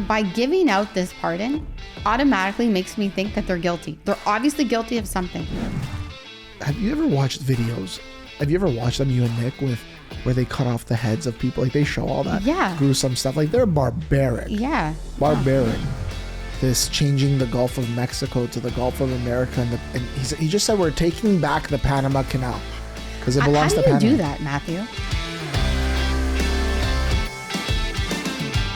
by giving out this pardon automatically makes me think that they're guilty. They're obviously guilty of something. Have you ever watched videos? Have you ever watched them, you and Nick, with where they cut off the heads of people? Like, they show all that gruesome stuff. Like, they're barbaric. Yeah. Barbaric. This changing the Gulf of Mexico to the Gulf of America. And he just said we're taking back the Panama Canal because it belongs to Panama. How do you do that, Matthew?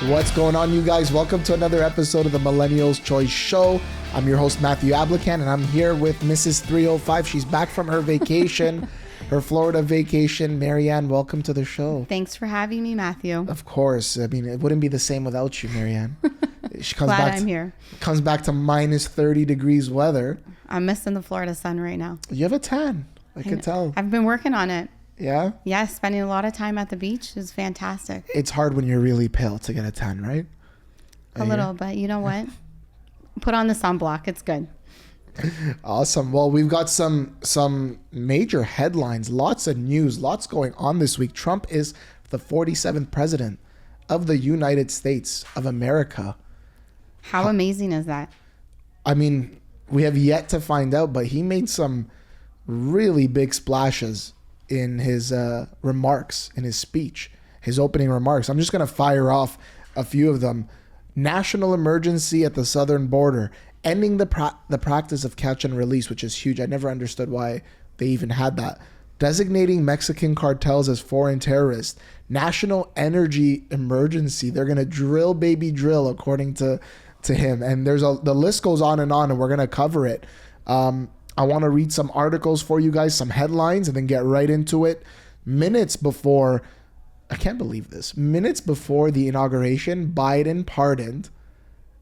What's going on, you guys? Welcome to another episode of the Millennials Choice show. I'm your host, Matthew 𝐿𝐵𝐿𝐵𝐿, and I'm here with Mrs. 305. She's back from her vacation, her Florida vacation. Maryanne, welcome to the show. Thanks for having me, Matthew. Of course. I mean, it wouldn't be the same without you, Maryanne. She comes Glad back I'm here. Comes back to minus 30 degrees weather. I'm missing the Florida sun right now. You have a tan. I can tell. I've been working on it. Yeah? Yeah, spending a lot of time at the beach is fantastic. It's hard when you're really pale to get a tan, right? A little, but you know what? Put on the sunblock. It's good. Awesome. Well, we've got some major headlines, lots of news, lots going on this week. Trump is the 47th president of the United States of America. How amazing is that? I mean, we have yet to find out, but he made some really big splashes in his remarks, in his speech, his opening remarks. I'm just going to fire off a few of them. National emergency at the southern border, ending the practice of catch and release, which is huge. I never understood why they even had that. Designating Mexican cartels as foreign terrorists. National energy emergency. They're going to drill, baby, drill, according to him. And the list goes on, and we're going to cover it. I want to read some articles for you guys, some headlines, and then get right into it. Minutes before the inauguration, Biden pardoned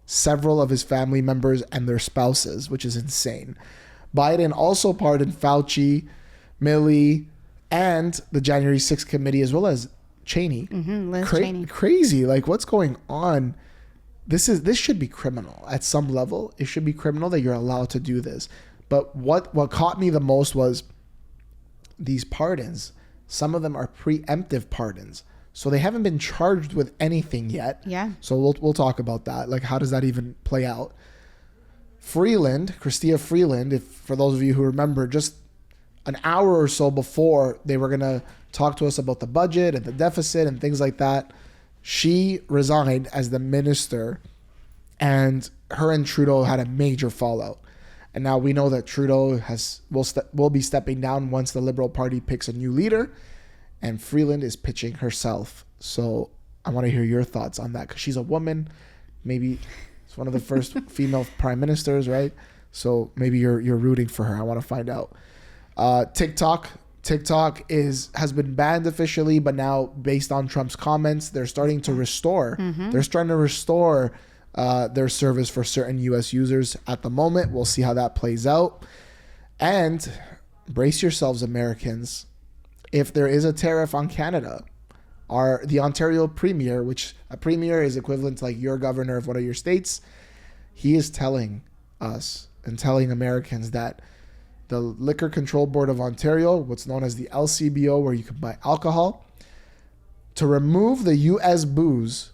several of his family members and their spouses, which is insane. Biden also pardoned Fauci, Milley, and the January 6th committee, as well as Cheney. Liz Cheney. Crazy. Like, what's going on? This should be criminal at some level. It should be criminal that you're allowed to do this. But what caught me the most was these pardons. Some of them are preemptive pardons. So they haven't been charged with anything yet. Yeah. So we'll talk about that. Like, how does that even play out? Chrystia Freeland, for those of you who remember, just an hour or so before they were going to talk to us about the budget and the deficit and things like that, she resigned as the minister, and her and Trudeau had a major fallout. And now we know that Trudeau will be stepping down once the Liberal Party picks a new leader, and Freeland is pitching herself. So I want to hear your thoughts on that, because she's a woman. Maybe it's one of the first female prime ministers, right? So maybe you're rooting for her. I want to find out. TikTok has been banned officially, but now based on Trump's comments, they're starting to restore. They're starting to restore their service for certain U.S. users at the moment. We'll see how that plays out. And brace yourselves, Americans. If there is a tariff on Canada, the Ontario Premier, which a Premier is equivalent to like your governor of one of your states, he is telling us and telling Americans that the Liquor Control Board of Ontario, what's known as the 𝐿𝐶BO, where you can buy alcohol, to remove the U.S. booze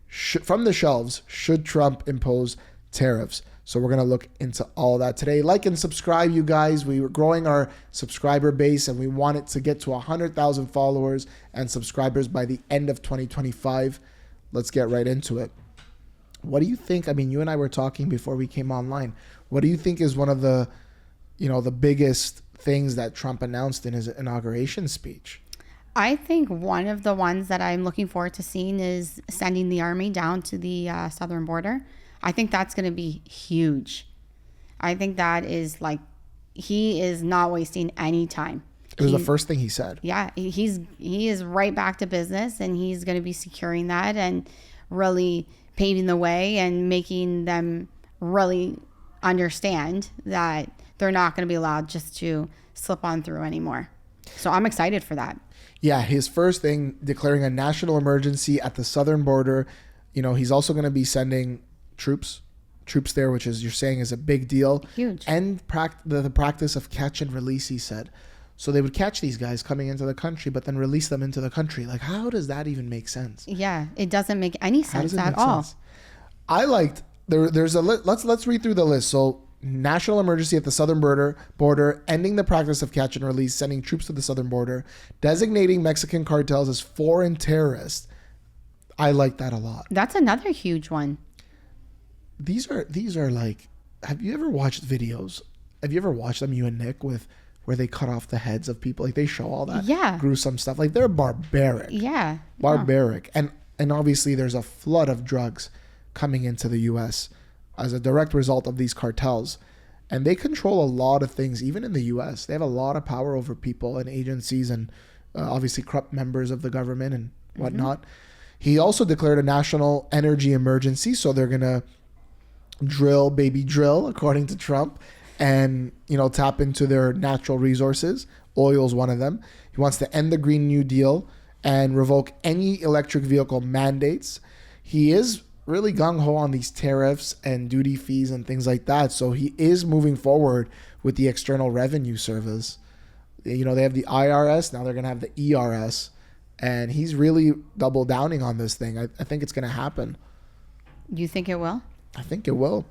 from the shelves should Trump impose tariffs. So we're going to look into all that today. Like and subscribe, you guys. We were growing our subscriber base, and we want it to get to 100,000 followers and subscribers by the end of 2025. Let's get right into it. What do you think? I mean, you and I were talking before we came online. What do you think is one of the biggest things that Trump announced in his inauguration speech? I think one of the ones that I'm looking forward to seeing is sending the army down to the southern border. I think that's going to be huge. I think that is like, he is not wasting any time. It was the first thing he said. Yeah, he is right back to business, and he's going to be securing that and really paving the way and making them really understand that they're not going to be allowed just to slip on through anymore. So I'm excited for that. Yeah, his first thing, declaring a national emergency at the southern border. He's also going to be sending troops there, which is, you're saying, is a big deal. Huge. And the practice of catch and release, he said. So they would catch these guys coming into the country, but then release them into the country. Like, how does that even make sense? Yeah, it doesn't make any sense at all. I liked there's a let's read through the list. So national emergency at the southern border, ending the practice of catch and release, sending troops to the southern border, designating Mexican cartels as foreign terrorists. I like that a lot. That's another huge one. These are like, have you ever watched videos? Have you ever watched them, you and Nick, with where they cut off the heads of people? Like they show all that gruesome stuff. Like they're barbaric. Yeah. Barbaric. And obviously there's a flood of drugs coming into the US as a direct result of these cartels. And they control a lot of things, even in the US. They have a lot of power over people and agencies and obviously corrupt members of the government and whatnot. He also declared a national energy emergency. So they're going to drill, according to Trump, and, tap into their natural resources. Oil is one of them. He wants to end the Green New Deal and revoke any electric vehicle mandates. He is really gung-ho on these tariffs and duty fees and things like that. So he is moving forward with the External Revenue Service. They have the IRS. Now they're going to have the ERS. And he's really double downing on this thing. I think it's going to happen. You think it will? I think it will.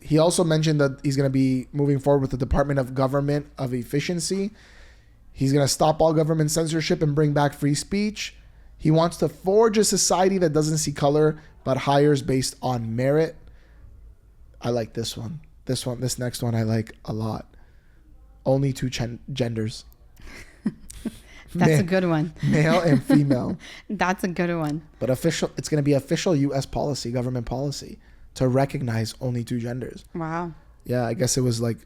He also mentioned that he's going to be moving forward with the Department of Government of Efficiency. He's going to stop all government censorship and bring back free speech. He wants to forge a society that doesn't see color, but hires based on merit. I like this one. This next one I like a lot. Only two genders. That's a good one. Male and female. That's a good one. But it's going to be official U.S. policy, government policy, to recognize only two genders. Wow. Yeah, I guess it was like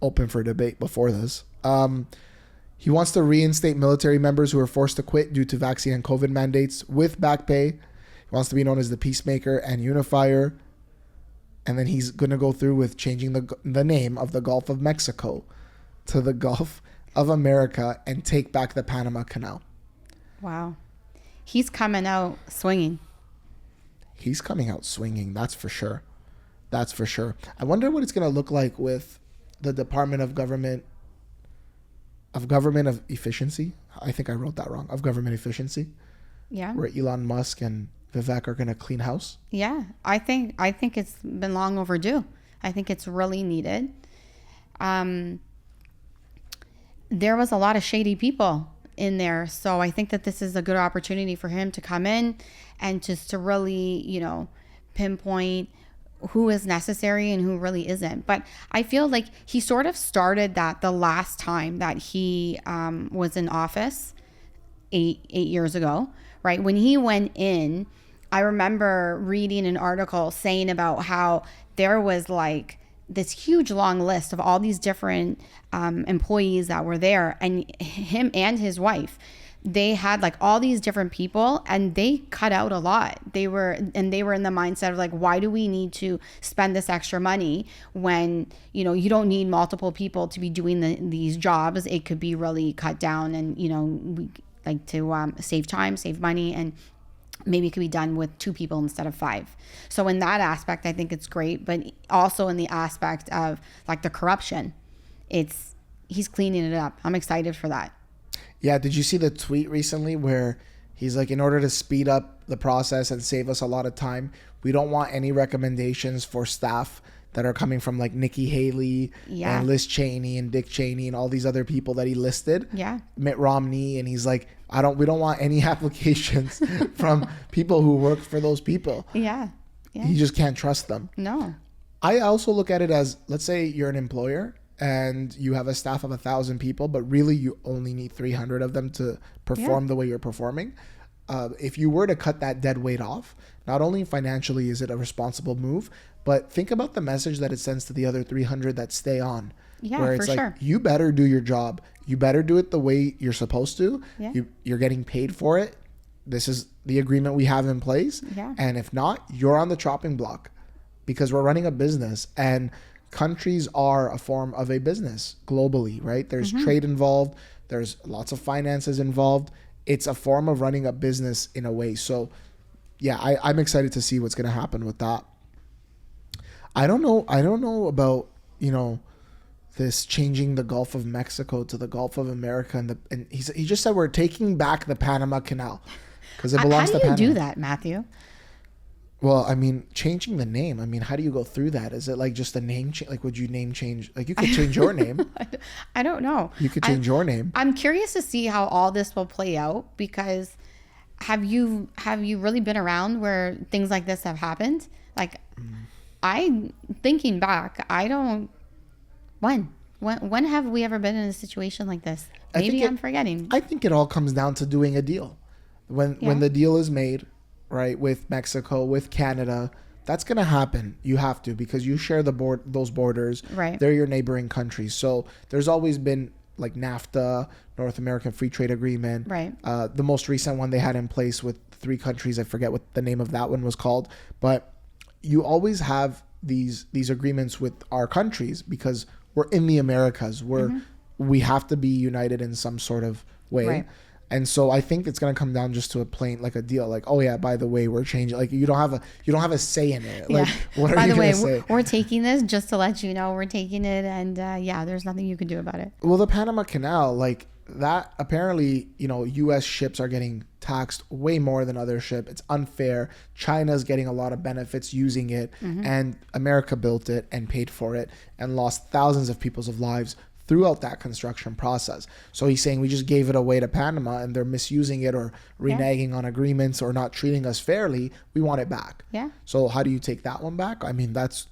open for debate before this. He wants to reinstate military members who are forced to quit due to vaccine and COVID mandates with back pay. He wants to be known as the peacemaker and unifier. And then he's going to go through with changing the name of the Gulf of Mexico to the Gulf of America and take back the Panama Canal. Wow. He's coming out swinging. That's for sure. I wonder what it's going to look like with the Department of Government of Efficiency. I think I wrote that wrong. Of Government Efficiency. Yeah. Where Elon Musk and Vivek are going to clean house. Yeah. I think it's been long overdue. I think it's really needed. There was a lot of shady people in there. So I think that this is a good opportunity for him to come in and just to really, pinpoint who is necessary and who really isn't. But I feel like he sort of started that the last time that he was in office 8 years ago, right? When he went in, I remember reading an article saying about how there was like this huge long list of all these different employees that were there, and him and his wife, they had like all these different people and they cut out a lot. They were in the mindset of like, why do we need to spend this extra money when, you don't need multiple people to be doing these jobs. It could be really cut down and, we like to save time, save money, and maybe it could be done with 2 people instead of 5. So in that aspect, I think it's great. But also in the aspect of like the corruption, he's cleaning it up. I'm excited for that. Yeah. Did you see the tweet recently where he's like, in order to speed up the process and save us a lot of time, we don't want any recommendations for staff that are coming from like Nikki Haley and Liz Cheney and Dick Cheney and all these other people that he listed. Yeah. Mitt Romney. And he's like, we don't want any applications from people who work for those people. Yeah. You just can't trust them. No. I also look at it as, let's say you're an employer and you have a staff of 1,000 people, but really you only need 300 of them to perform the way you're performing. If you were to cut that dead weight off, not only financially is it a responsible move, but think about the message that it sends to the other 300 that stay on. Yeah, where it's for like, sure. You better do your job. You better do it the way you're supposed to. Yeah. You're getting paid for it. This is the agreement we have in place. Yeah. And if not, you're on the chopping block because we're running a business and countries are a form of a business globally, right? There's trade involved. There's lots of finances involved. It's a form of running a business in a way. So yeah, I'm excited to see what's going to happen with that. I don't know about, this changing the Gulf of Mexico to the Gulf of America. And he just said we're taking back the Panama Canal because it belongs to Panama. How do you do that, Matthew? Well, I mean, changing the name. I mean, how do you go through that? Is it like just a name change? Like, would you name change? Like, you could change your name. I don't know. You could change your name. I'm curious to see how all this will play out, because have you really been around where things like this have happened? Like, I thinking back, I don't. When have we ever been in a situation like this? Maybe I'm forgetting. I think it all comes down to doing a deal. When the deal is made, right, with Mexico, with Canada, that's going to happen. You have to, because you share those borders. Right. They're your neighboring countries. So there's always been like NAFTA, North American Free Trade Agreement. Right. The most recent one they had in place with 3 countries. I forget what the name of that one was called. But you always have these agreements with our countries because we're in the Americas. We have to be united in some sort of way. Right. And so I think it's going to come down just to a plain, like a deal. Like, oh yeah, by the way, we're changing. Like, you don't have a say in it. Like, what are you going to say? We're taking this, just to let you know, we're taking it. And there's nothing you can do about it. Well, the Panama Canal, like that, apparently, U.S. ships are getting taxed way more than other ships. It's unfair. China's getting a lot of benefits using it. And America built it and paid for it and lost thousands of people's lives throughout that construction process. So he's saying we just gave it away to Panama and they're misusing it or reneging on agreements or not treating us fairly. We want it back. Yeah. So how do you take that one back? I mean, that's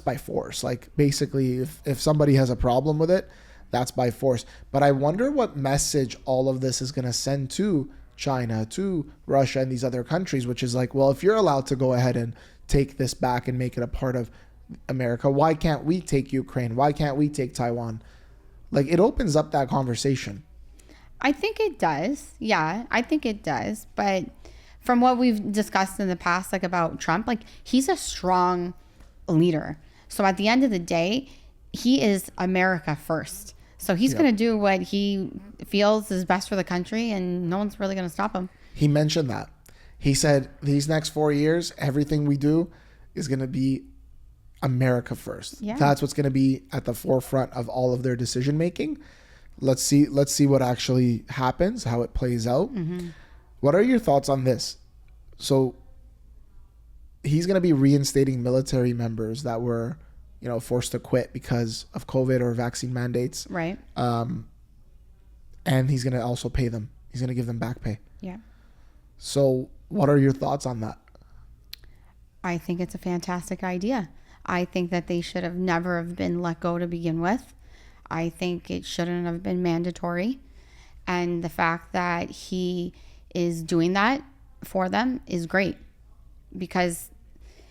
by force. Like, basically, if somebody has a problem with it, that's by force. But I wonder what message all of this is going to send to China, to Russia, and these other countries, which is like, well, if you're allowed to go ahead and take this back and make it a part of America, why can't we take Ukraine? Why can't we take Taiwan? Like, it opens up that conversation. I think it does. Yeah, I think it does. But from what we've discussed in the past, like about Trump, like, he's a strong leader. So at the end of the day, he is America first. So he's going to do what he feels is best for the country, and no one's really going to stop him. He mentioned that. He said these next 4 years, everything we do is going to be America first. Yeah. That's what's going to be at the forefront of all of their decision making. Let's see what actually happens, how it plays out. What are your thoughts on this? So he's going to be reinstating military members that were, forced to quit because of COVID or vaccine mandates. Right. And he's going to also pay them. He's going to give them back pay. Yeah. So what are your thoughts on that? I think it's a fantastic idea. I think that they should have never have been let go to begin with. I think it shouldn't have been mandatory. And the fact that he is doing that for them is great, because,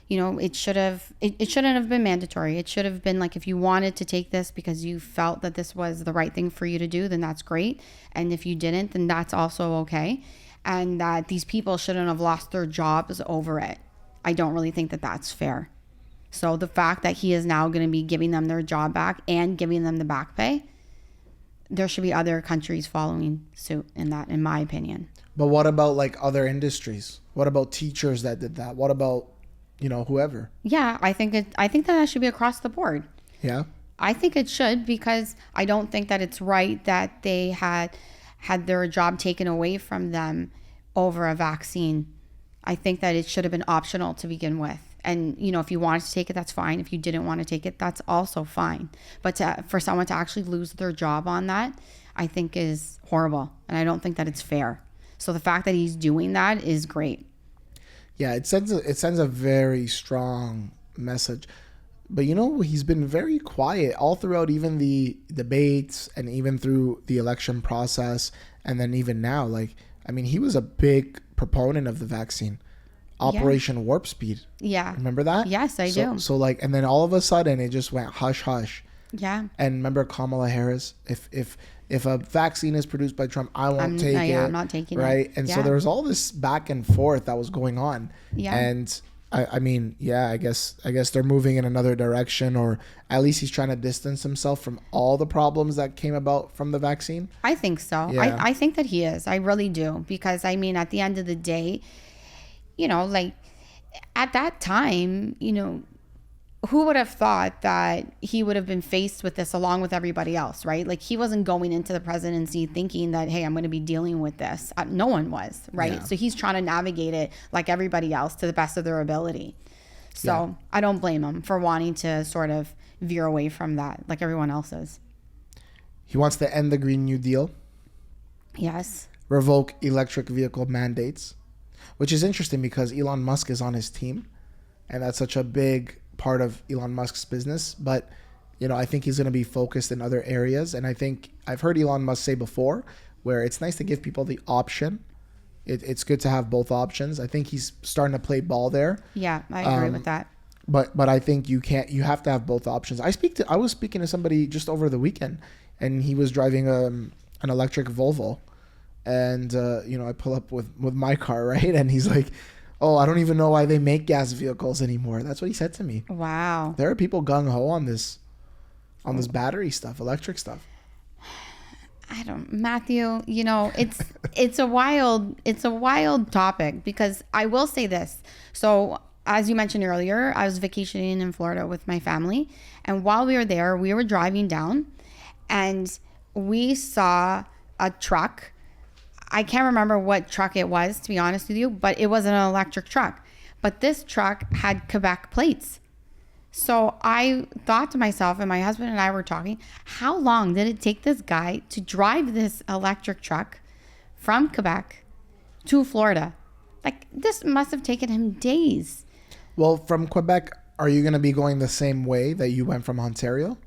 it shouldn't have been mandatory. It should have been like, if you wanted to take this because you felt that this was the right thing for you to do, then that's great. And if you didn't, then that's also okay. And that these people shouldn't have lost their jobs over it. I don't really think that that's fair. So the fact that he is now going to be giving them their job back and giving them the back pay, there should be other countries following suit in that, in my opinion. But what about like other industries? What about teachers that did that? What about, whoever? Yeah, I think that should be across the board. Yeah. I think it should, because I don't think that it's right that they had their job taken away from them over a vaccine. I think that it should have been optional to begin with. And, if you wanted to take it, that's fine. If you didn't want to take it, that's also fine. But for someone to actually lose their job on that, I think is horrible. And I don't think that it's fair. So the fact that he's doing that is great. Yeah, it sends a very strong message. But, he's been very quiet all throughout, even the debates and even through the election process. And then even now, he was a big proponent of the vaccine. Operation Warp Speed. Yeah. Remember that? Yes, I do. So and then all of a sudden it just went hush hush. Yeah. And remember Kamala Harris, if a vaccine is produced by Trump, I won't take it. Yeah, I'm not taking it. Right? And so there was all this back and forth that was going on. Yeah. And I guess they're moving in another direction, or at least he's trying to distance himself from all the problems that came about from the vaccine. I think so. Yeah. I think that he is. I really do. Because at the end of the day, at that time, who would have thought that he would have been faced with this along with everybody else, right? Like he wasn't going into the presidency thinking that, hey, I'm going to be dealing with this. No one was, right? Yeah. So he's trying to navigate it like everybody else to the best of their ability. So I don't blame him for wanting to sort of veer away from that like everyone else is. He wants to end the Green New Deal. Yes. Revoke electric vehicle mandates, which is interesting because Elon Musk is on his team, and that's such a big part of Elon Musk's business. But, you know, I think he's going to be focused in other areas. And I think I've heard Elon Musk say before where it's nice to give people the option. It's good to have both options. I think he's starting to play ball there. Yeah, I agree with that. But I think you have to have both options. I was speaking to somebody just over the weekend, and he was driving an electric Volvo. And, you know, I pull up with my car, right? And he's like, oh, I don't even know why they make gas vehicles anymore. That's what he said to me. Wow. There are people gung-ho on this battery stuff, electric stuff. Matthew, you know, it's a wild topic, because I will say this. So as you mentioned earlier, I was vacationing in Florida with my family. And while we were there, we were driving down and we saw a truck. I can't remember what truck it was, to be honest with you, but it was an electric truck. But this truck had Quebec plates. So I thought to myself, and my husband and I were talking, how long did it take this guy to drive this electric truck from Quebec to Florida? Like, this must have taken him days. Well, from Quebec, are you going to be going the same way that you went from Ontario?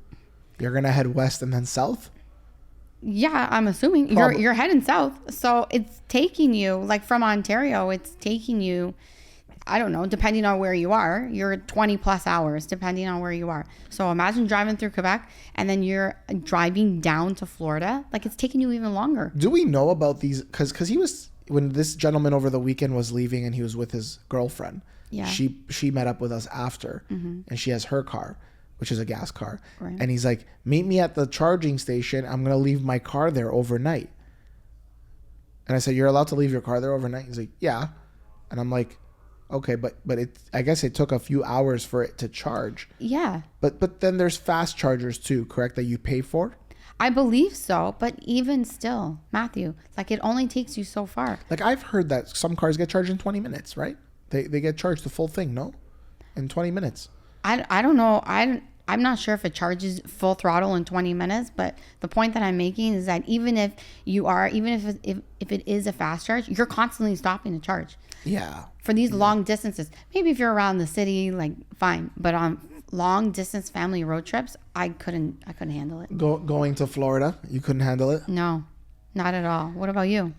You're going to head west and then south? Yeah, I'm assuming you're heading south. So it's taking you, like from Ontario, it's taking you, I don't know, depending on where you are, you're 20 plus hours, depending on where you are. So imagine driving through Quebec and then you're driving down to Florida. Like, it's taking you even longer. Do we know about these? Because he was, when this gentleman over the weekend was leaving and he was with his girlfriend, she met up with us after, and she has her car, which is a gas car. Right. And he's like, meet me at the charging station. I'm going to leave my car there overnight. And I said, you're allowed to leave your car there overnight? He's like, yeah. And I'm like, okay, but I guess it took a few hours for it to charge. Yeah. But then there's fast chargers too, correct, that you pay for? I believe so. But even still, Matthew, like, it only takes you so far. Like, I've heard that some cars get charged in 20 minutes, right? They get charged the full thing, no? In 20 minutes. I don't know. I'm not sure if it charges full throttle in 20 minutes, but the point that I'm making is that even if it is a fast charge, you're constantly stopping to charge. Yeah. For these long distances. Maybe if you're around the city, like, fine. But on long distance family road trips, I couldn't handle it. Going to Florida, you couldn't handle it? No, not at all. What about you?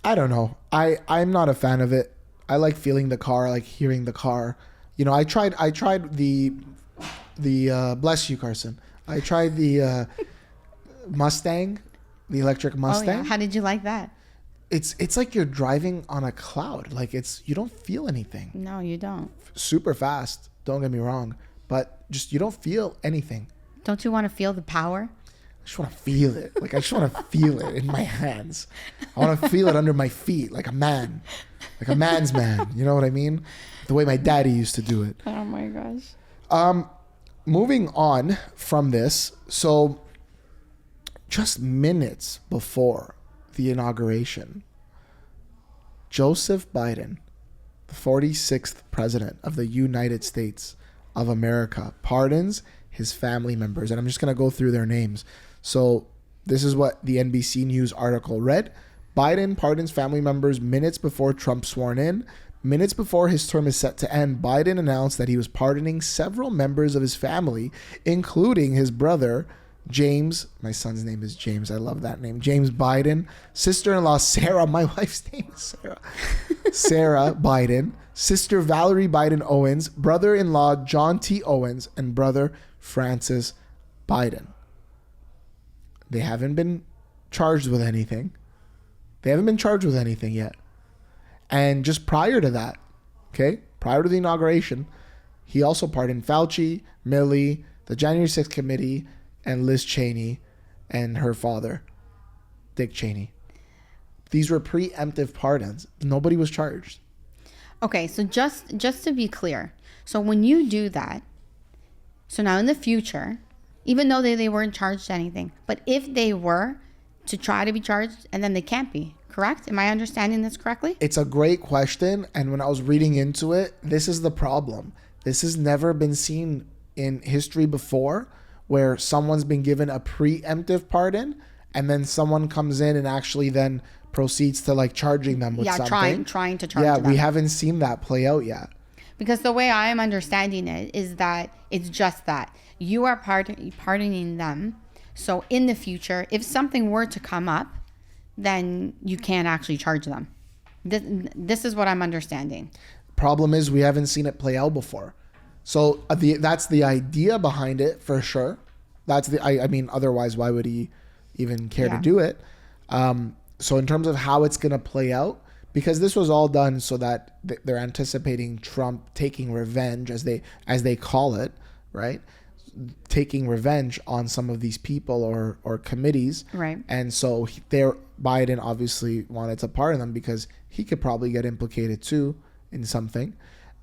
I don't know. I'm not a fan of it. I like feeling the car, I like hearing the car. You know, I tried the bless you, Carson. I tried the Mustang, the electric Mustang. Oh, yeah. How did you like that? It's like you're driving on a cloud. Like, you don't feel anything. No, you don't. Super fast. Don't get me wrong, but just you don't feel anything. Don't you want to feel the power? I just want to feel it. Like, I just want to feel it in my hands. I want to feel it under my feet, like a man, like a man's man. You know what I mean? The way my daddy used to do it. Oh my gosh. Moving on from this, so just minutes before the inauguration, Joseph Biden, the 46th president of the United States of America, pardons his family members. And I'm just going to go through their names. So this is what the NBC News article read. Biden pardons family members minutes before Trump sworn in. Minutes before his term is set to end, Biden announced that he was pardoning several members of his family, including his brother, James. My son's name is James. I love that name. James Biden. Sister-in-law, Sarah. My wife's name is Sarah. Sarah Biden. Sister Valerie Biden Owens. Brother-in-law, John T. Owens. And brother, Francis Biden. They haven't been charged with anything. Yet. And just prior to that, prior to the inauguration, he also pardoned Fauci, Milley, the January 6th committee, and Liz Cheney and her father, Dick Cheney. These were preemptive pardons. Nobody was charged. Okay, so just to be clear, so when you do that, So now in the future, even though they weren't charged anything, but if they were to try to be charged, and then they can't be, correct? Am I understanding this correctly? It's a great question. And when I was reading into it, this is the problem. This has never been seen in history before, where someone's been given a preemptive pardon and then someone comes in and actually then proceeds to like charging them with something. Trying to charge them. Yeah, we haven't seen that play out yet. Because the way I am understanding it is that it's just that you are pardoning them. So in the future, if something were to come up, then you can't actually charge them. This is what I'm understanding. Problem is we haven't seen it play out before. So that's the idea behind it for sure. That's I mean, otherwise, why would he even care to do it? So in terms of how it's going to play out, because this was all done so that they're anticipating Trump taking revenge, as they call it, right? Taking revenge on some of these people or committees. Right. And so Biden obviously wanted to pardon them because he could probably get implicated too in something.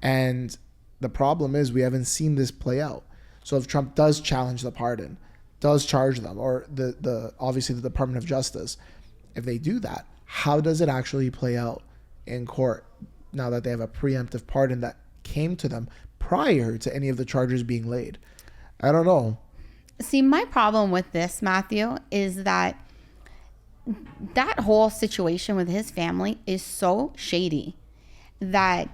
And the problem is we haven't seen this play out. So if Trump does challenge the pardon, does charge them, or obviously the Department of Justice, if they do that, how does it actually play out in court now that they have a preemptive pardon that came to them prior to any of the charges being laid? I don't know. See, my problem with this, Matthew, is that whole situation with his family is so shady that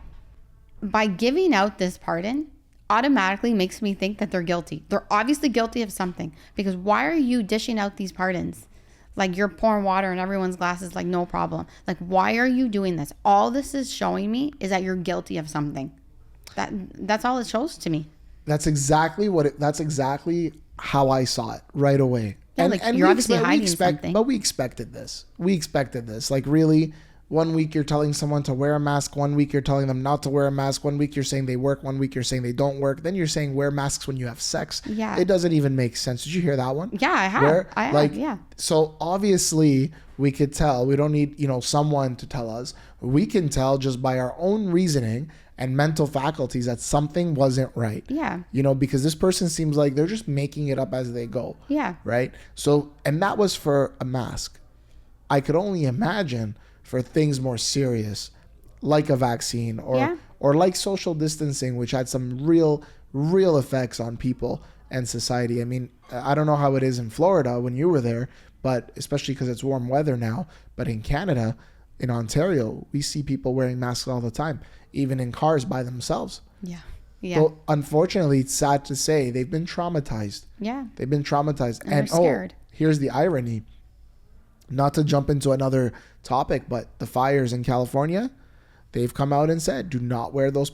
by giving out this pardon automatically makes me think that they're guilty. They're obviously guilty of something, because why are you dishing out these pardons? Like you're pouring water in everyone's glasses, like no problem. Like, why are you doing this? All this is showing me is that you're guilty of something. That's all it shows to me. That's exactly that's exactly how I saw it right away. Yeah, and you're obviously hiding something. But we expected this. Like, really, 1 week you're telling someone to wear a mask, 1 week you're telling them not to wear a mask, 1 week you're saying they work, 1 week you're saying they don't work. Then you're saying wear masks when you have sex. Yeah. It doesn't even make sense. Did you hear that one? Yeah, I have. I have, yeah. So obviously we could tell. We don't need, someone to tell us. We can tell just by our own reasoning and mental faculties that something wasn't right. Yeah. Because this person seems like they're just making it up as they go. Yeah. Right? So, and that was for a mask. I could only imagine for things more serious, like a vaccine or like social distancing, which had some real effects on people and society. I mean, I don't know how it is in Florida when you were there, but especially because it's warm weather now. But in Canada, in Ontario, we see people wearing masks all the time, even in cars by themselves. Yeah. Yeah. So unfortunately, it's sad to say they've been traumatized. Yeah. They've been traumatized. And they're scared. Here's the irony. Not to jump into another topic, but the fires in California, they've come out and said, do not wear those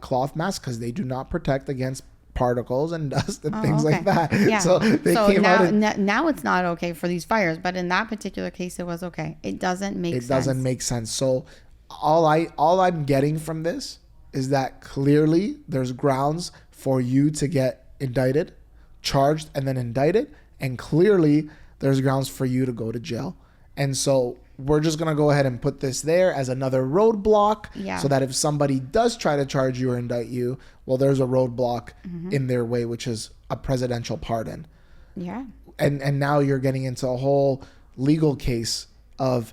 cloth masks because they do not protect against particles and dust and things like that. Yeah. So now it's not okay for these fires, but in that particular case, it was okay. It doesn't make sense. It doesn't make sense. So all I'm getting from this is that clearly there's grounds for you to get indicted, charged, and then indicted. And clearly there's grounds for you to go to jail. And so we're just going to go ahead and put this there as another roadblock so that if somebody does try to charge you or indict you, well, there's a roadblock in their way, which is a presidential pardon. Yeah. And now you're getting into a whole legal case of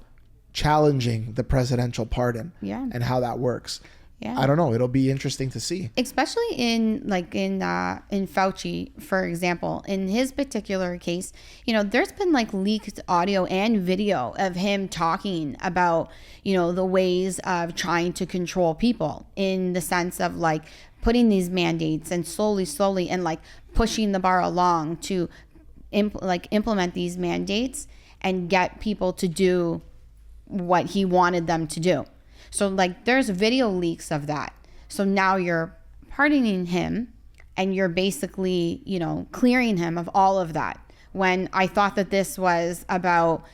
challenging the presidential pardon and how that works. Yeah. I don't know. It'll be interesting to see. Especially in Fauci, for example, in his particular case, there's been like leaked audio and video of him talking about, the ways of trying to control people, in the sense of like putting these mandates and slowly and like pushing the bar along to implement these mandates and get people to do what he wanted them to do. So like there's video leaks of that. So now you're pardoning him and you're basically, clearing him of all of that. When I thought that this was about,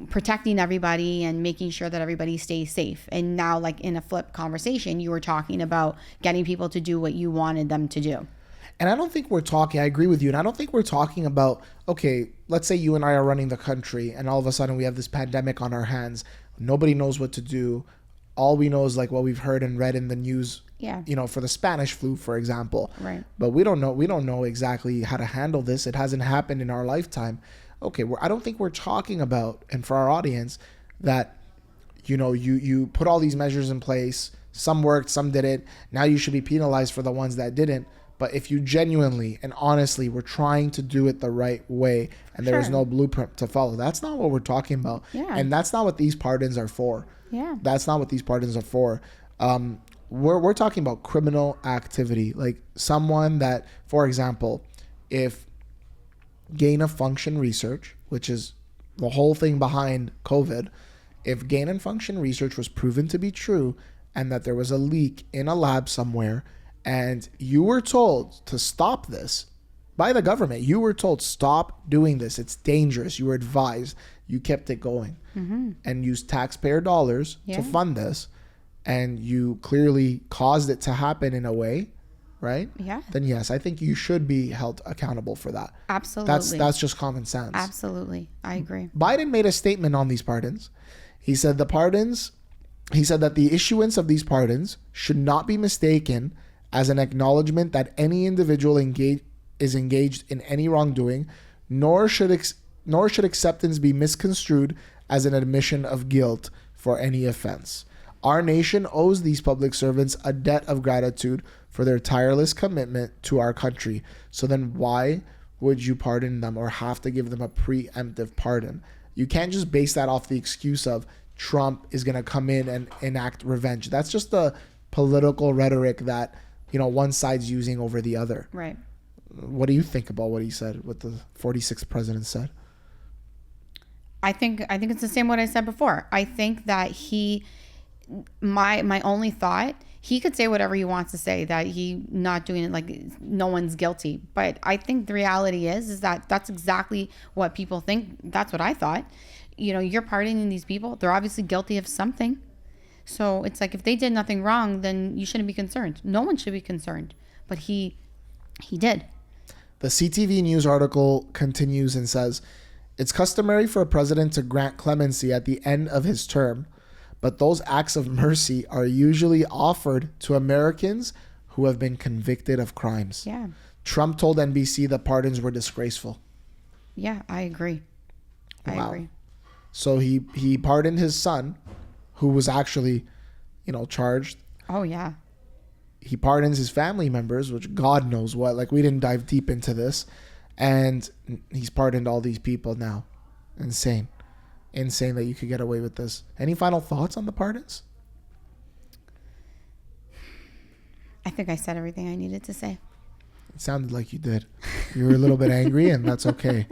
protecting everybody and making sure that everybody stays safe. And now like in a flip conversation, you were talking about getting people to do what you wanted them to do. And I agree with you. And I don't think we're talking about, okay, let's say you and I are running the country and all of a sudden we have this pandemic on our hands. Nobody knows what to do. All we know is like what we've heard and read in the news Yeah. For the Spanish flu, for example. Right. But we don't know exactly how to handle this. It hasn't happened in our lifetime. Okay, I don't think we're talking about, and for our audience, that you put all these measures in place. Some worked, some didn't. Now you should be penalized for the ones that didn't. But if you genuinely and honestly were trying to do it the right way and there was no blueprint to follow, that's not what we're talking about. Yeah. And that's not what these pardons are for. Yeah. That's not what these pardons are for. We're talking about criminal activity. Like someone that, for example, if gain of function research, which is the whole thing behind COVID, if gain and function research was proven to be true and that there was a leak in a lab somewhere and you were told to stop this by the government, you were told stop doing this, it's dangerous, you were advised, you kept it going and used taxpayer dollars to fund this, and you clearly caused it to happen in a way, right? Yeah. Then yes, I think you should be held accountable for that. Absolutely. That's just common sense. Absolutely. I agree. Biden made a statement on these pardons. He said that the issuance of these pardons should not be mistaken as an acknowledgement that any individual is engaged in any wrongdoing, nor should acceptance be misconstrued as an admission of guilt for any offense. Our nation owes these public servants a debt of gratitude for their tireless commitment to our country. So then why would you pardon them or have to give them a preemptive pardon? You can't just base that off the excuse of Trump is going to come in and enact revenge. That's just the political rhetoric that, one side's using over the other. Right. What do you think about what he said, what the 46th president said? I think it's the same what I said before. I think that my only thought, he could say whatever he wants to say, that he not doing it, like no one's guilty. But I think the reality is that that's exactly what people think. That's what I thought. You're pardoning these people. They're obviously guilty of something. So it's like, if they did nothing wrong, then you shouldn't be concerned. No one should be concerned. But he did. The CTV News article continues and says, it's customary for a president to grant clemency at the end of his term, but those acts of mercy are usually offered to Americans who have been convicted of crimes. Yeah. Trump told NBC the pardons were disgraceful. Yeah, I agree. I agree. So he pardoned his son, who was actually, charged. Oh, yeah. He pardons his family members, which God knows what. Like, we didn't dive deep into this. And he's pardoned all these people now. Insane. Insane that you could get away with this. Any final thoughts on the pardons? I think I said everything I needed to say. It sounded like you did. You were a little bit angry, and that's okay.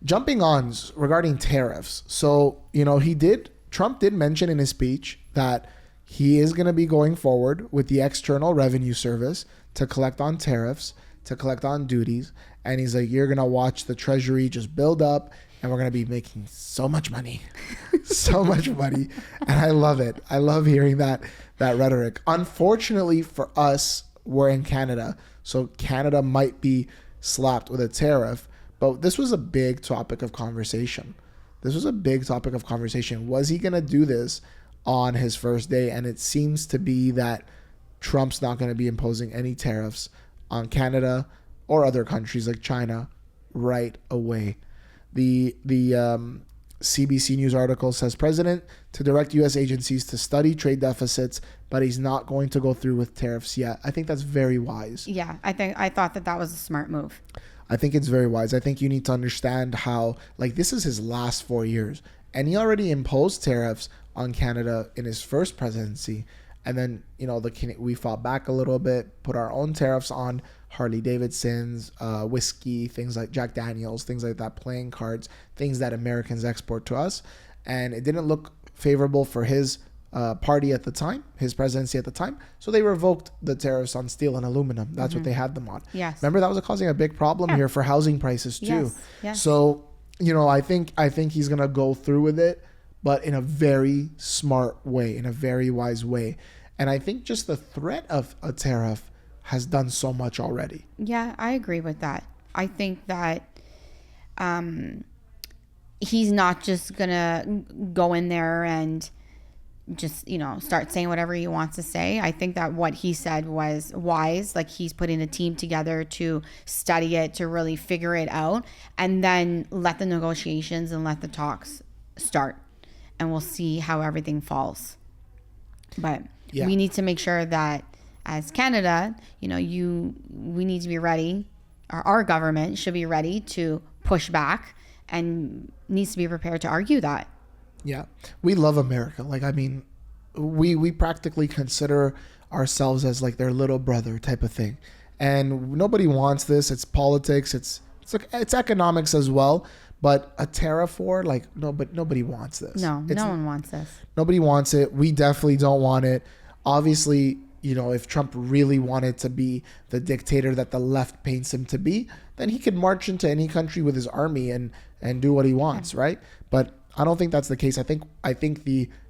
Jumping on regarding tariffs. So, Trump did mention in his speech that he is going to be going forward with the External Revenue Service to collect on tariffs, to collect on duties. And he's like, you're going to watch the Treasury just build up and we're going to be making so much money, so much money. And I love it. I love hearing that rhetoric. Unfortunately for us, we're in Canada. So Canada might be slapped with a tariff. But this was a big topic of conversation. Was he going to do this on his first day? And it seems to be that Trump's not going to be imposing any tariffs on Canada or other countries like China right away. The CBC News article says, President to direct U.S. agencies to study trade deficits, but he's not going to go through with tariffs yet. I think that's very wise. Yeah, I thought that was a smart move. I think it's very wise. I think you need to understand how, this is his last 4 years. And he already imposed tariffs on Canada in his first presidency. And then, we fought back a little bit, put our own tariffs on Harley Davidson's, whiskey, things like Jack Daniels, things like that, playing cards, things that Americans export to us. And it didn't look favorable for his party at the time, his presidency at the time. So they revoked the tariffs on steel and aluminum. That's what they had them on. Yes. Remember, that was causing a big problem here for housing prices too. Yes. So, I think he's going to go through with it, but in a very smart way, in a very wise way. And I think just the threat of a tariff has done so much already. Yeah, I agree with that. I think that he's not just going to go in there and just, start saying whatever he wants to say. I think that what he said was wise. Like, he's putting a team together to study it, to really figure it out, and then let the negotiations and let the talks start. And we'll see how everything falls. But we need to make sure that as Canada, we need to be ready. Our government should be ready to push back and needs to be prepared to argue that. Yeah, we love America. Like, I mean, we practically consider ourselves as like their little brother type of thing, and nobody wants this. It's politics. It's economics as well. But a tariff war, like, nobody wants this. No one wants this. Nobody wants it. We definitely don't want it. Obviously, if Trump really wanted to be the dictator that the left paints him to be, then he could march into any country with his army and do what he wants, right? But I don't think that's the case. I think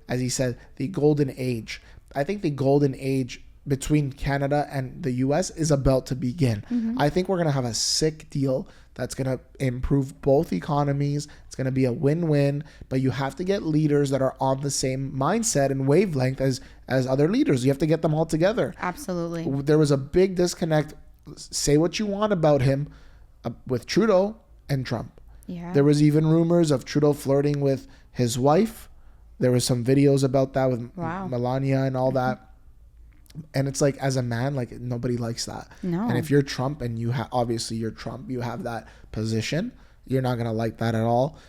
as he said, the golden age. I think the golden age between Canada and the US is about to begin. Mm-hmm. I think we're going to have a sick deal that's going to improve both economies. It's going to be a win-win, but you have to get leaders that are on the same mindset and wavelength as other leaders. You have to get them all together. Absolutely. There was a big disconnect. Say what you want about him with Trudeau and Trump. Yeah. There was even rumors of Trudeau flirting with his wife. There was some videos about that with Melania and all that. And it's like, as a man, like, nobody likes that. No. And if you're Trump and obviously you're Trump, you have that position, you're not going to like that at all.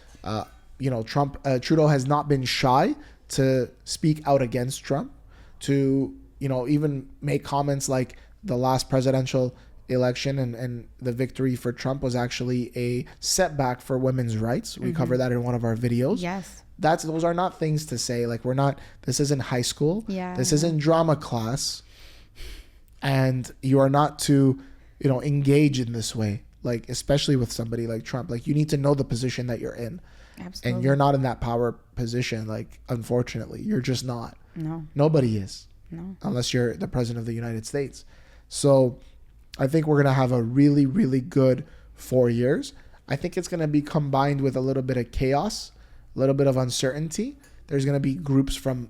Trudeau has not been shy to speak out against Trump, to, even make comments like the last presidential election and the victory for Trump was actually a setback for women's rights. We cover that in one of our videos. Yes. Those are not things to say. Like, this isn't high school. Yeah. This isn't drama class. And you are not to, engage in this way. Like, especially with somebody like Trump. Like, you need to know the position that you're in. Absolutely. And you're not in that power position. Like, unfortunately, you're just not. No. Nobody is. No. Unless you're the president of the United States. So I think we're going to have a really, really good 4 years. I think it's going to be combined with a little bit of chaos, a little bit of uncertainty. There's going to be groups from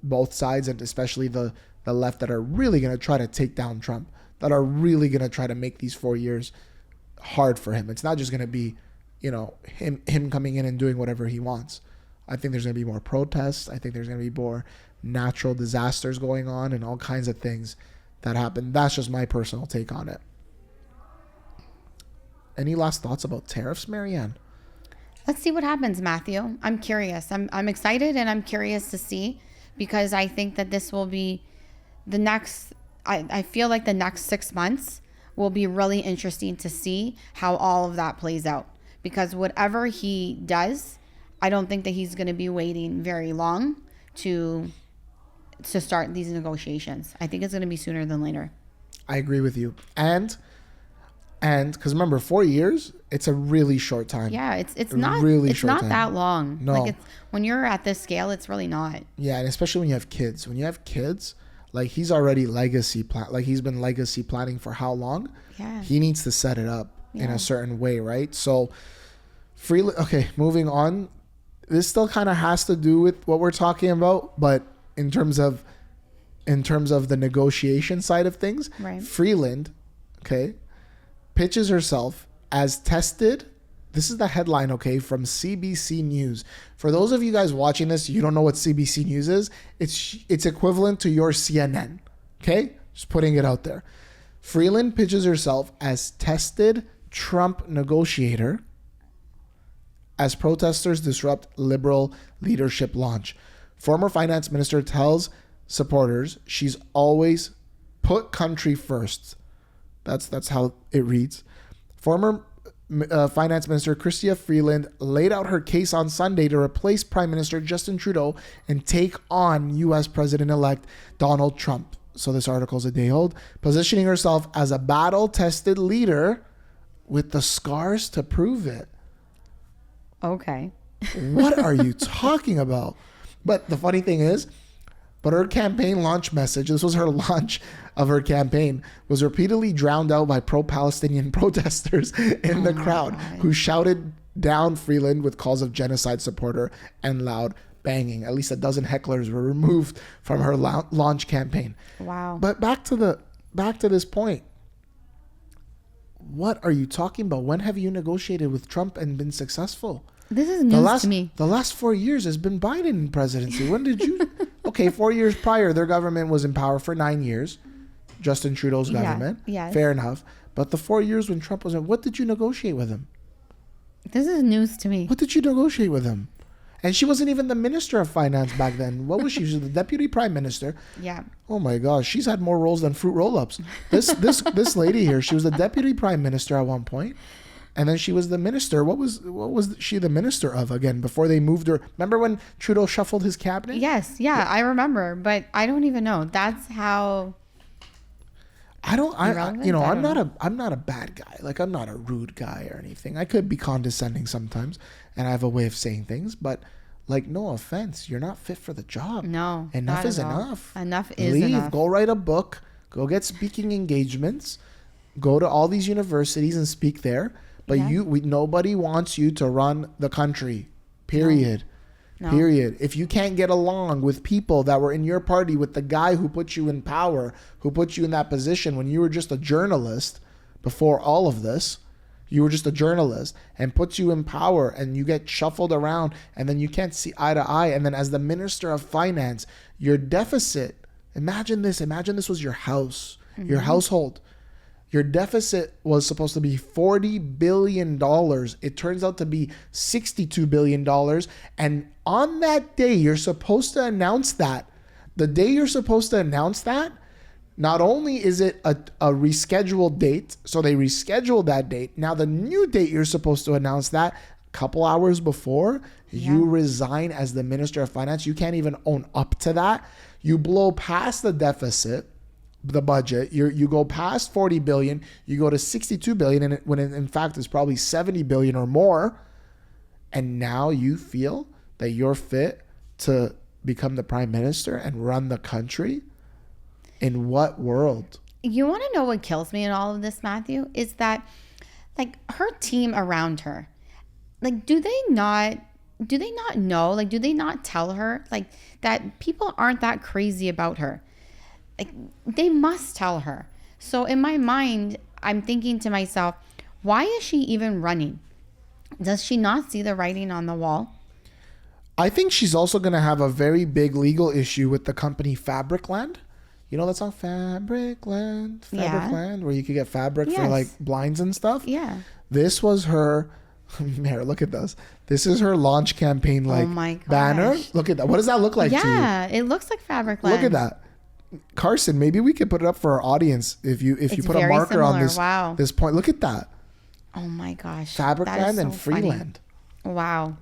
both sides, and especially the left, that are really going to try to take down Trump, that are really going to try to make these 4 years hard for him. It's not just going to be, him coming in and doing whatever he wants. I think there's going to be more protests. I think there's going to be more natural disasters going on and all kinds of things that happen. That's just my personal take on it. Any last thoughts about tariffs, Maryanne? Let's see what happens, Matthew. I'm curious. I'm excited, and I'm curious to see, because I think that this will be the next, I feel like the next 6 months will be really interesting to see how all of that plays out. Because whatever he does, I don't think that he's going to be waiting very long to start these negotiations. I think it's going to be sooner than later. I agree with you. And because remember, 4 years, it's a really short time. Yeah, it's not really it's not time. That long. No. Like, when you're at this scale, it's really not. Yeah, and especially when you have kids. When you have kids, like, he's already he's been legacy planning for how long? Yeah. He needs to set it up in a certain way, right? So okay, moving on. This still kind of has to do with what we're talking about, but in terms of the negotiation side of things, right. Freeland, okay, pitches herself as tested. This is the headline, okay, from CBC News. For those of you guys watching this, you don't know what CBC News is. It's equivalent to your CNN, okay? Just putting it out there. Freeland pitches herself as tested Trump negotiator as protesters disrupt liberal leadership launch. Former finance minister tells supporters she's always put country first. That's how it reads. Former Finance Minister Chrystia Freeland laid out her case on Sunday to replace Prime Minister Justin Trudeau and take on U.S. President-elect Donald Trump. So this article is a day old. Positioning herself as a battle-tested leader with the scars to prove it. Okay. What are you talking about? But the funny thing is, her campaign launch message, this was her launch of her campaign, was repeatedly drowned out by pro-Palestinian protesters in the crowd who shouted down Freeland with calls of genocide supporter and loud banging. At least a dozen hecklers were removed from her launch campaign. Wow. But back to this point. What are you talking about? When have you negotiated with Trump and been successful? This is news to me. The last 4 years has been Biden in presidency. When did you? Okay, 4 years prior, their government was in power for 9 years. Justin Trudeau's government. Yes. Fair enough. But the 4 years when Trump was in, what did you negotiate with him? This is news to me. What did you negotiate with him? And she wasn't even the Minister of Finance back then. What was she? She was the Deputy Prime Minister. Yeah. Oh my gosh, she's had more roles than Fruit Roll-Ups. This lady here, she was the Deputy Prime Minister at one point, and then she was the minister. What was she the minister of again before they moved her? Remember when Trudeau shuffled his cabinet? Yes, yeah, I remember, but I don't even know. That's how. I'm not a bad guy. Like, I'm not a rude guy or anything. I could be condescending sometimes, and I have a way of saying things, but like, no offense, you're not fit for the job. No, enough not is at all. enough. Enough is Leave, enough. go write a book, go get speaking engagements, go to all these universities and speak there. But Yeah. nobody wants you to run the country. Period. No. Period. If you can't get along with people that were in your party, with the guy who put you in power, who put you in that position when you were just a journalist before all of this, you were just a journalist, and puts you in power, and you get shuffled around, and then you can't see eye to eye. And then as the Minister of Finance, your deficit, imagine this was your house, your household. Your deficit was supposed to be $40 billion. It turns out to be $62 billion. And on that day, you're supposed to announce that. The day you're supposed to announce that, not only is it a rescheduled date, so they rescheduled that date. Now the new date you're supposed to announce that, a couple hours before, you resign as the Minister of Finance. You can't even own up to that. You blow past the deficit, the budget. You go past 40 billion, you go to 62 billion, and when in fact it's probably 70 billion or more. And now you feel that you're fit to become the Prime Minister and run the country? In what world? You want to know what kills me in all of this, Matthew? Is that, like, her team around her, like, do they not know? Like, do they not tell her, like, that people aren't that crazy about her? Like, they must tell her. So in my mind, I'm thinking to myself, why is she even running? Does she not see the writing on the wall? I think she's also going to have a very big legal issue with the company Fabricland. You know that song, Fabricland, where you could get fabric for like blinds and stuff? Yeah. This was her, Mary, look at this. This is her launch campaign, like, oh my gosh, banner. Look at that. What does that look like to you? Yeah, it looks like Fabricland. Look at that. Carson, maybe we could put it up for our audience if you put a marker on this point. Look at that. Oh my gosh. Fabricland and Freeland. Wow.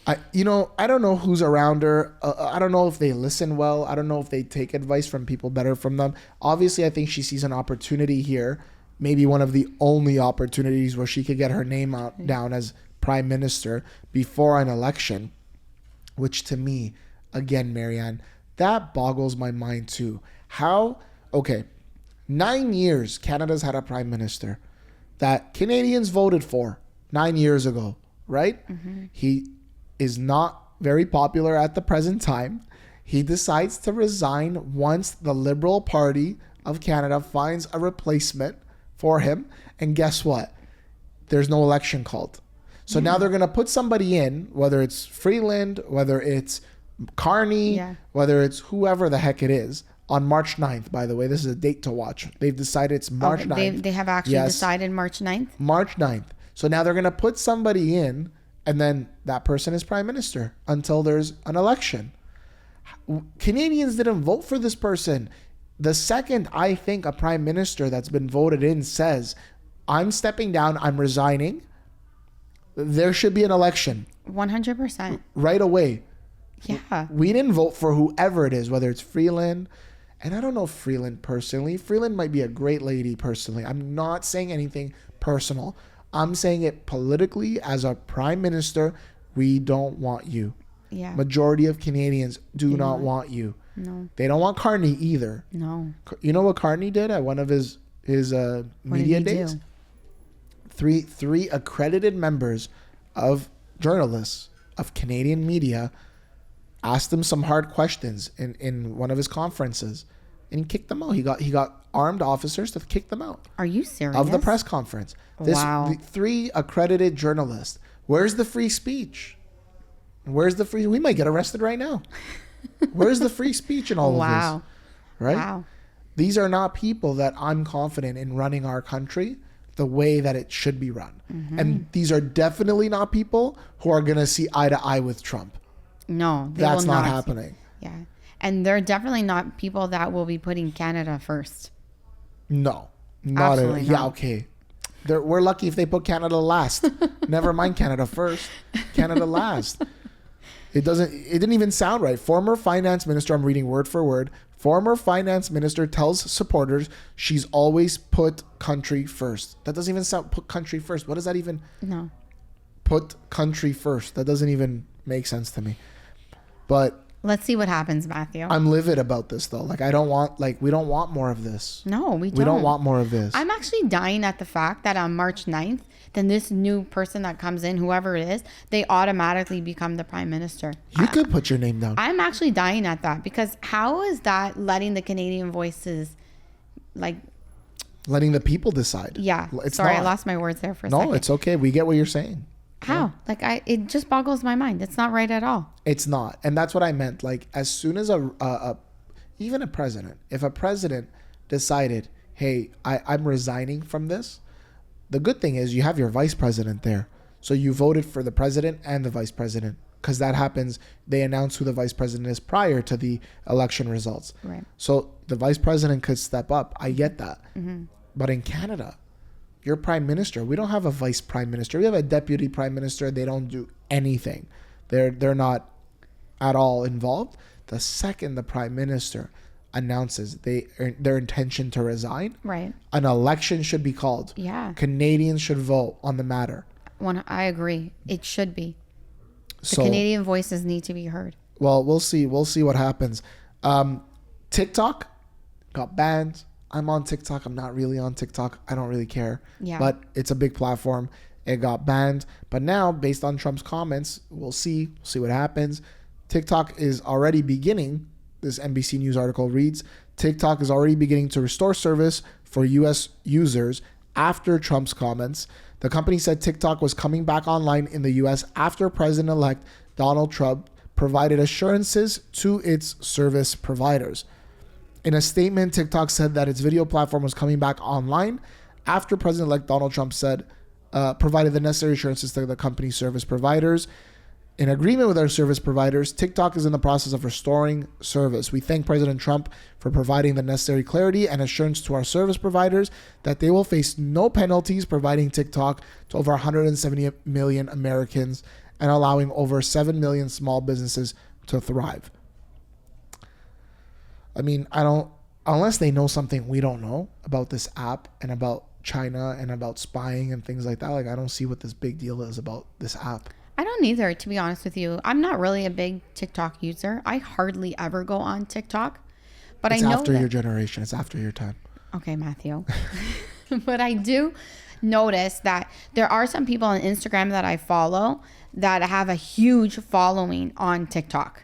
I don't know who's around her. I don't know if they listen well. I don't know if they take advice from people better from them. Obviously, I think she sees an opportunity here, maybe one of the only opportunities where she could get her name down as Prime Minister before an election, which to me, again, Maryanne, that boggles my mind too. 9 years Canada's had a Prime Minister that Canadians voted for 9 years ago, right? Mm-hmm. He is not very popular at the present time. He decides to resign once the Liberal Party of Canada finds a replacement for him. And guess what? There's no election called. So now they're going to put somebody in, whether it's Freeland, whether it's Carney, whether it's whoever the heck it is, on March 9th, by the way. This is a date to watch. They've decided it's March 9th. They have actually decided March 9th? March 9th. So now they're going to put somebody in, and then that person is Prime Minister until there's an election. Canadians didn't vote for this person. The second I think a Prime Minister that's been voted in says, I'm stepping down, I'm resigning, there should be an election. 100%. Right away. Yeah. We didn't vote for whoever it is, whether it's Freeland. And I don't know Freeland personally. Freeland might be a great lady personally. I'm not saying anything personal. I'm saying it politically. As a Prime Minister, we don't want you. Yeah. Majority of Canadians do not want you. No. They don't want Carney either. No. You know what Carney did at one of his media days? Three accredited members of journalists of Canadian media asked him some hard questions in one of his conferences, and he kicked them out. He got armed officers to kick them out. Are you serious? Of the press conference. Wow. The 3 accredited journalists. Where's the free speech? Where's the free? We might get arrested right now. Where's the free speech in all of this? Right? Wow. These are not people that I'm confident in running our country the way that it should be run. Mm-hmm. And these are definitely not people who are going to see eye to eye with Trump. No, that's not happening. Yeah. And they're definitely not people that will be putting Canada first. No, not at all. Absolutely Yeah, not. okay. We're lucky if they put Canada last. Never mind Canada first. Canada last. It didn't even sound right. Former finance minister, I'm reading word for word. Former finance minister tells supporters she's always put country first. That doesn't even sound, put country first. What does that even? No. Put country first. That doesn't even make sense to me. But let's see what happens, Matthew. I'm livid about this though. Like we don't want more of this. No, we don't. We don't want more of this. I'm actually dying at the fact that on March 9th, then this new person that comes in, whoever it is, they automatically become the prime minister. You could put your name down. I'm actually dying at that because how is that letting the Canadian voices, like, letting the people decide? Yeah. It's Sorry, not. I lost my words there for a second. No, it's okay. We get what you're saying. How? Yeah. It just boggles my mind. It's not right at all. It's not. And that's what I meant. Like, as soon as even a president, if a president decided, hey, I'm resigning from this, the good thing is you have your vice president there. So you voted for the president and the vice president, because that happens. They announce who the vice president is prior to the election results. Right. So the vice president could step up. I get that. Mm-hmm. But in Canada, you're prime minister. We don't have a vice prime minister. We have a deputy prime minister. They don't do anything. They're not at all involved. The second the prime minister announces their intention to resign, right, an election should be called. Yeah. Canadians should vote on the matter. I agree. It should be. The So, Canadian voices need to be heard. well, we'll see. We'll see what happens. TikTok got banned. I'm on TikTok. I'm not really on TikTok. I don't really care. Yeah. But it's a big platform. It got banned. But now, based on Trump's comments, we'll see what happens. TikTok is already beginning, this NBC News article reads, TikTok is already beginning to restore service for U.S. users after Trump's comments. The company said TikTok was coming back online in the U.S. after President-elect Donald Trump provided assurances to its service providers. In a statement, TikTok said that its video platform was coming back online after President-elect Donald Trump provided the necessary assurances to the company's service providers. In agreement with our service providers, TikTok is in the process of restoring service. We thank President Trump for providing the necessary clarity and assurance to our service providers that they will face no penalties providing TikTok to over 170 million Americans and allowing over 7 million small businesses to thrive. I mean, unless they know something we don't know about this app and about China and about spying and things like that, like I don't see what this big deal is about this app. I don't either, to be honest with you. I'm not really a big TikTok user. I hardly ever go on TikTok. But It's I know after your generation. It's after your time. Okay, Matthew. But I do notice that there are some people on Instagram that I follow that have a huge following on TikTok.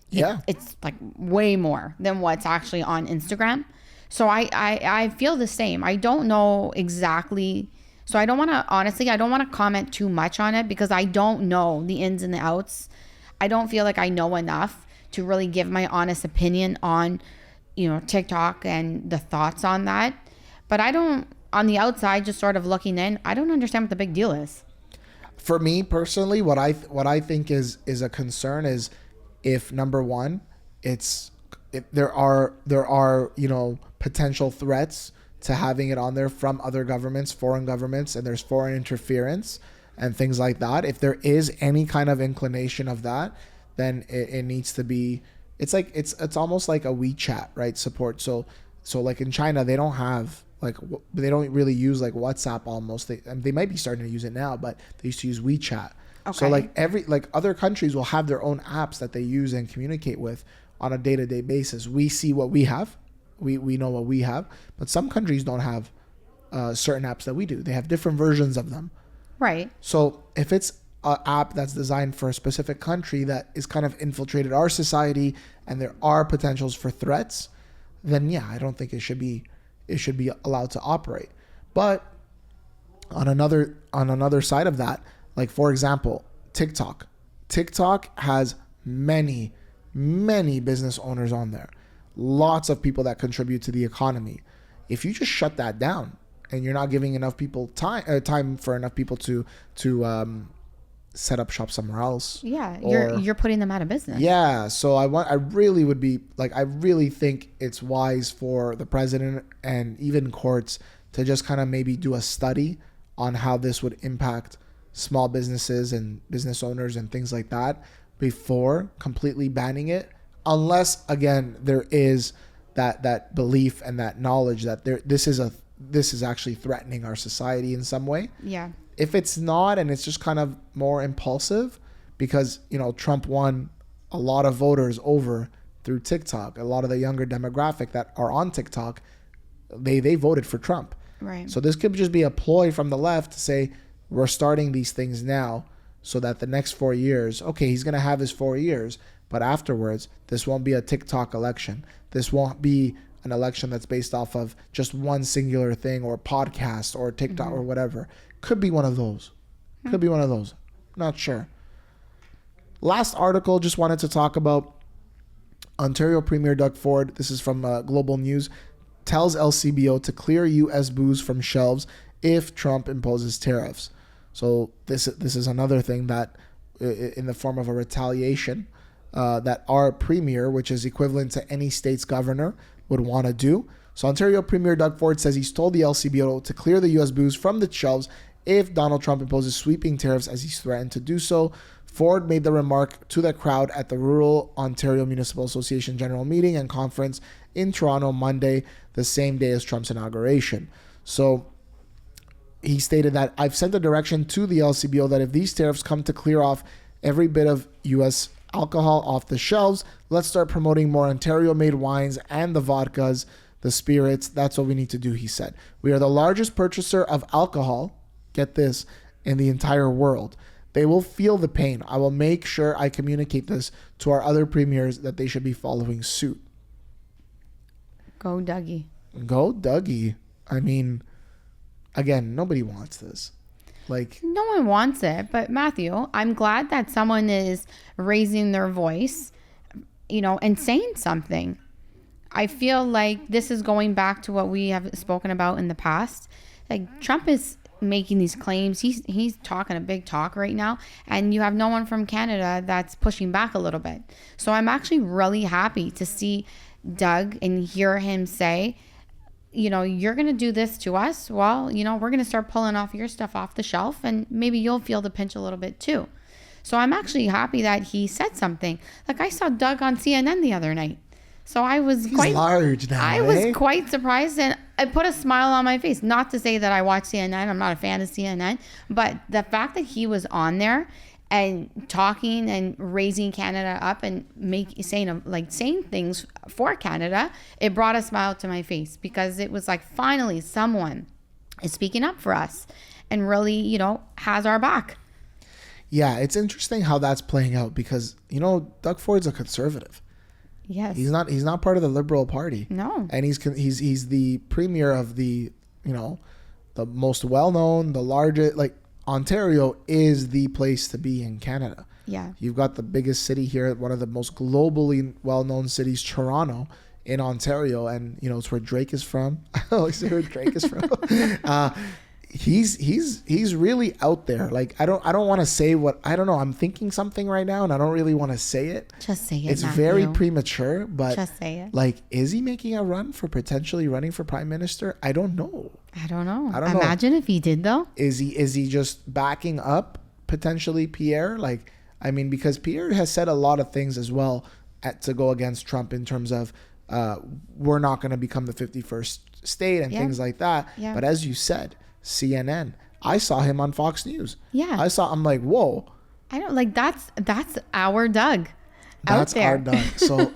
Yeah. It's like way more than what's actually on Instagram. So I feel the same. I don't know exactly. So I don't want to comment too much on it because I don't know the ins and the outs. I don't feel like I know enough to really give my honest opinion on, TikTok and the thoughts on that. But on the outside, just sort of looking in, I don't understand what the big deal is. For me personally, what I think is a concern is if, number one, there are potential threats to having it on there from other governments, foreign governments, and there's foreign interference and things like that. If there is any kind of inclination of that, then it needs to be. It's like it's almost like a WeChat, right? Support. So like in China, they don't really use like WhatsApp almost. They might be starting to use it now, but they used to use WeChat. Okay. So like other countries will have their own apps that they use and communicate with on a day-to-day basis. We see what we have. We know what we have, but some countries don't have certain apps that we do. They have different versions of them. Right. So if it's an app that's designed for a specific country that is kind of infiltrated our society and there are potentials for threats, then yeah, I don't think it should be allowed to operate. But on another side of that, like for example, TikTok has many business owners on there, lots of people that contribute to the economy. If you just shut that down and you're not giving enough people time for enough people to set up shop somewhere else, you're putting them out of business. Yeah, so I really think it's wise for the president and even courts to just kind of maybe do a study on how this would impact small businesses and business owners and things like that before completely banning it, unless again there is that belief and that knowledge that this is actually threatening our society in some way. Yeah. If it's not, and it's just kind of more impulsive, because Trump won a lot of voters over through TikTok. A lot of the younger demographic that are on TikTok, they voted for Trump. Right. So this could just be a ploy from the left to say we're starting these things now, so that the next 4 years, okay, he's gonna have his 4 years, but afterwards, this won't be a TikTok election. This won't be an election that's based off of just one singular thing or podcast or TikTok or whatever. Could be one of those. Not sure. Last article, just wanted to talk about Ontario Premier Doug Ford. This is from Global News. Tells 𝐬𝐮𝐫𝐞 to clear U.S. booze from shelves if Trump imposes tariffs. So this is another thing that in the form of a retaliation that our premier, which is equivalent to any state's governor, would want to do. So Ontario Premier Doug Ford says he's told the 𝐬𝐶BO to clear the U.S. booze from the shelves if Donald Trump imposes sweeping tariffs, as he's threatened to do so. Ford made the remark to the crowd at the Rural Ontario Municipal Association General Meeting and Conference in Toronto Monday, the same day as Trump's inauguration. So he stated that I've sent a direction to the 𝐬𝐶BO that if these tariffs come to clear off every bit of U.S. alcohol off the shelves, let's start promoting more Ontario-made wines and the vodkas, the spirits. That's what we need to do, he said. We are the largest purchaser of alcohol, get this, in the entire world. They will feel the pain. I will make sure I communicate this to our other premiers that they should be following suit. Go Dougie. Go Dougie. I mean, again, nobody wants this. No one wants it, but Matthew, I'm glad that someone is raising their voice, and saying something. I feel like this is going back to what we have spoken about in the past. Like, Trump is making these claims. He's talking a big talk right now, and you have no one from Canada that's pushing back a little bit. So I'm actually really happy to see Doug and hear him say, you're going to do this to us. Well, we're going to start pulling off your stuff off the shelf, and maybe you'll feel the pinch a little bit too. So I'm actually happy that he said something. Like, I saw Doug on CNN the other night. So I was was quite surprised, and I put a smile on my face. Not to say that I watch CNN. I'm not a fan of CNN, but the fact that he was on there and talking and raising Canada up and saying things for Canada, it brought a smile to my face, because it was like, finally someone is speaking up for us and really, has our back. Yeah, it's interesting how that's playing out, because Doug Ford's a conservative. Yes. He's not part of the Liberal Party. No. And he's the premier of the the most well-known, the largest, Ontario is the place to be in Canada. Yeah. You've got the biggest city here, one of the most globally well-known cities, Toronto, in Ontario, and it's where Drake is from. I always say where Drake is from. He's really out there. I don't want to say what, I don't know. I'm thinking something right now, and I don't really want to say it. Just say it. It's very premature, but just say it. Is he making a run for potentially running for prime minister? I don't know. I don't know. Imagine if he did, though. Is he just backing up potentially Pierre? Because Pierre has said a lot of things as well to go against Trump in terms of we're not going to become the 51st state and things like that. Yeah. But as you said, CNN. I saw him on Fox News. Yeah. I'm like, whoa. I don't that's our Doug. That's our Doug. So,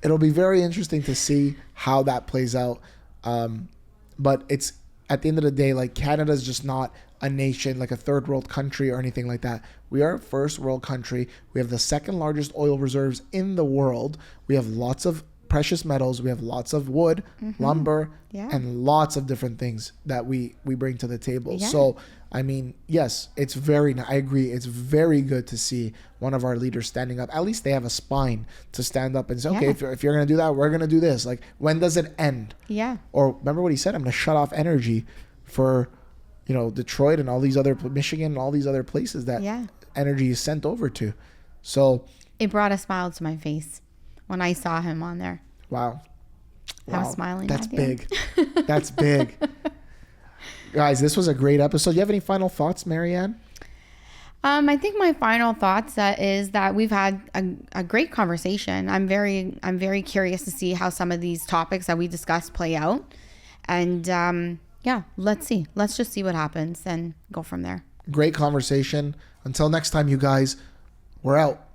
it'll be very interesting to see how that plays out. But at the end of the day, like, Canada is just not a nation, like a third world country or anything like that. We are a first world country. We have the second largest oil reserves in the world. We have lots of precious metals. We have lots of wood, lumber, and lots of different things that we bring to the table. Yeah. So, I mean, yes, I agree. It's very good to see one of our leaders standing up. At least they have a spine to stand up and say, okay, if you're going to do that, we're going to do this. Like, when does it end? Yeah. Or remember what he said? I'm going to shut off energy for, Detroit and all these other, Michigan and all these other places that energy is sent over to. So it brought a smile to my face when I saw him on there. Wow. I was smiling. That's big. That's big. Guys, this was a great episode. You have any final thoughts, Maryanne? I think my final thoughts is that we've had a great conversation. I'm very curious to see how some of these topics that we discussed play out. And let's see. Let's just see what happens and go from there. Great conversation. Until next time, you guys, we're out.